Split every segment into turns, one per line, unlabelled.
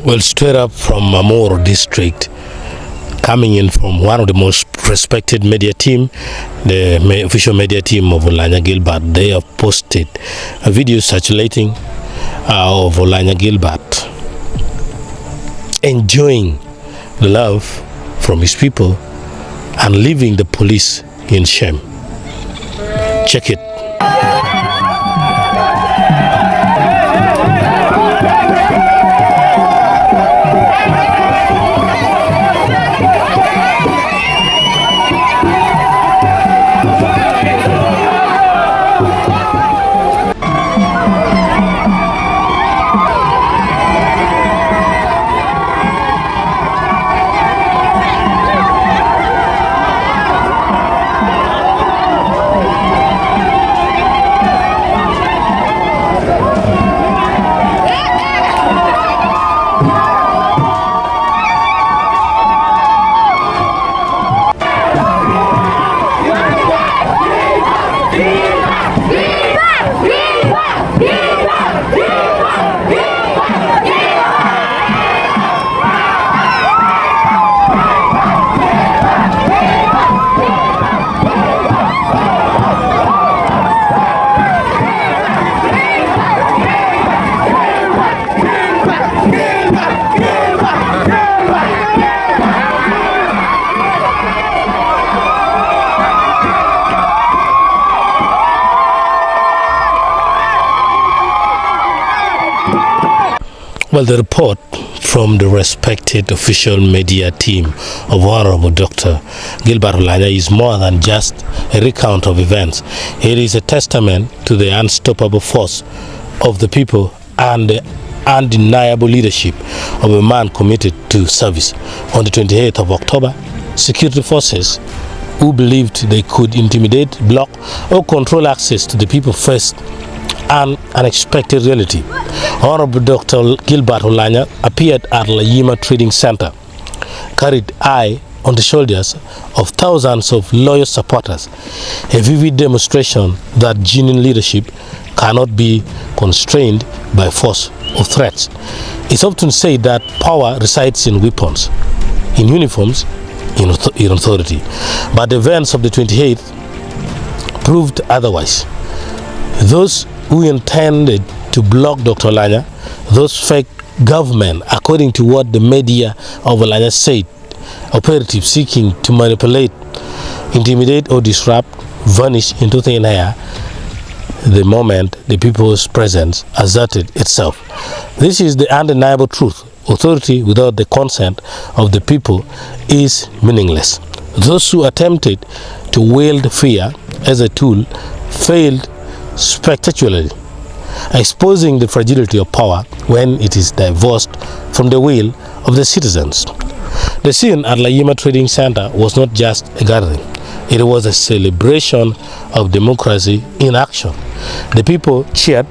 Well, straight up from Amuru district, coming in from one of the most respected media team, the official media team of Olanya Gilbert. They have posted a video circulating of Olanya Gilbert enjoying the love from his people and leaving the police in shame. Check it. Well, the report from the respected official media team of Honorable Dr. Gilbert Olanya is more than just a recount of events. It is a testament to the unstoppable force of the people and the undeniable leadership of a man committed to service. On the 28th of October, security forces who believed they could intimidate, block, or control access to the people faced an unexpected reality. Honorable Dr. Gilbert Olanya appeared at Aliba Trading Center, carried eye on the shoulders of thousands of loyal supporters, a vivid demonstration that genuine leadership cannot be constrained by force or threats. It's often said that power resides in weapons, in uniforms, in authority. But the events of the 28th proved otherwise. Those who intended to block Dr. Olanya, those fake government, according to what the media of Olanya said, operatives seeking to manipulate, intimidate or disrupt, vanish into thin air the moment the people's presence asserted itself. This is the undeniable truth. Authority without the consent of the people is meaningless. Those who attempted to wield fear as a tool failed spectacularly, exposing the fragility of power when it is divorced from the will of the citizens. The scene at Aliba Trading Center was not just a gathering. It was a celebration of democracy in action. The people cheered,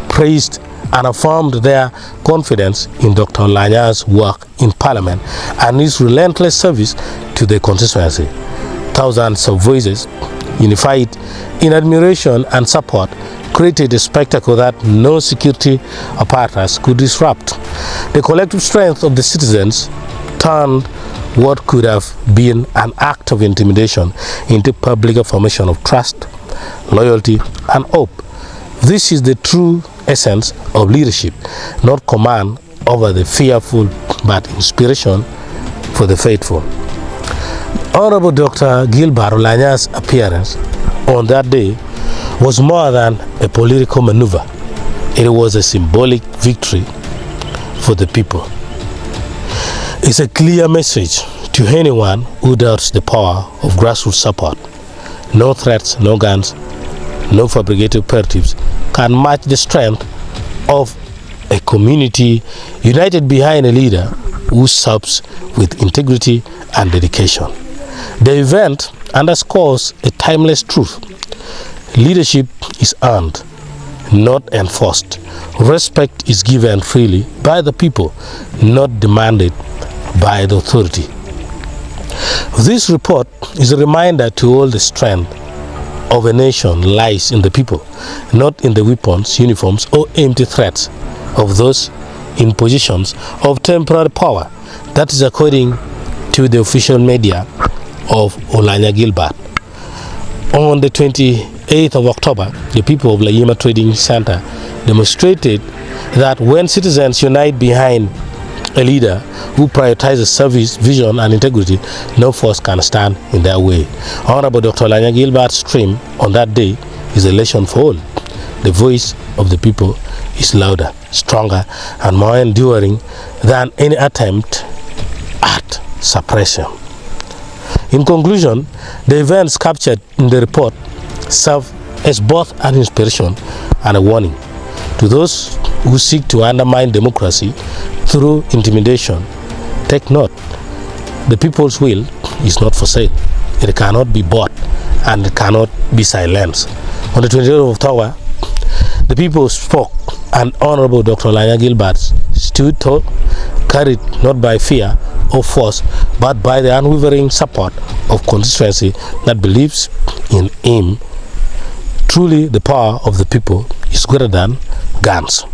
praised, and affirmed their confidence in Dr. Olanya's work in Parliament and his relentless service to the constituency. Thousands of voices, unified in admiration and support, created a spectacle that no security apparatus could disrupt. The collective strength of the citizens turned what could have been an act of intimidation into public affirmation of trust, loyalty, and hope. This is the true essence of leadership, not command over the fearful, but inspiration for the faithful. Honorable Dr. Gilbert Olanya's appearance on that day was more than a political maneuver. It was a symbolic victory for the people. It's a clear message to anyone who doubts the power of grassroots support. No threats, no guns, no fabricated operatives can match the strength of a community united behind a leader who serves with integrity and dedication. The event underscores a timeless truth. Leadership is earned, not enforced. Respect is given freely by the people, not demanded by the authority. This report is a reminder to all the strength of a nation lies in the people, not in the weapons, uniforms, or empty threats of those in positions of temporary power. That is according to the official media of Olanya Gilbert. On the 28th of October, the people of Layima Trading Center demonstrated that when citizens unite behind a leader who prioritizes service, vision, and integrity, no force can stand in their way. Honorable Dr. Olanya Gilbert's stream on that day is a lesson for all. The voice of the people is louder, stronger, and more enduring than any attempt at suppression. In conclusion, the events captured in the report serve as both an inspiration and a warning to those who seek to undermine democracy through intimidation. Take note, the people's will is not for sale. It cannot be bought and it cannot be silenced. On the 28th of October, the people spoke, and Honorable Dr. Olanya Gilbert stood tall, carried not by fear or force, but by the unwavering support of constituency that believes in him. Truly, the power of the people is greater than guns.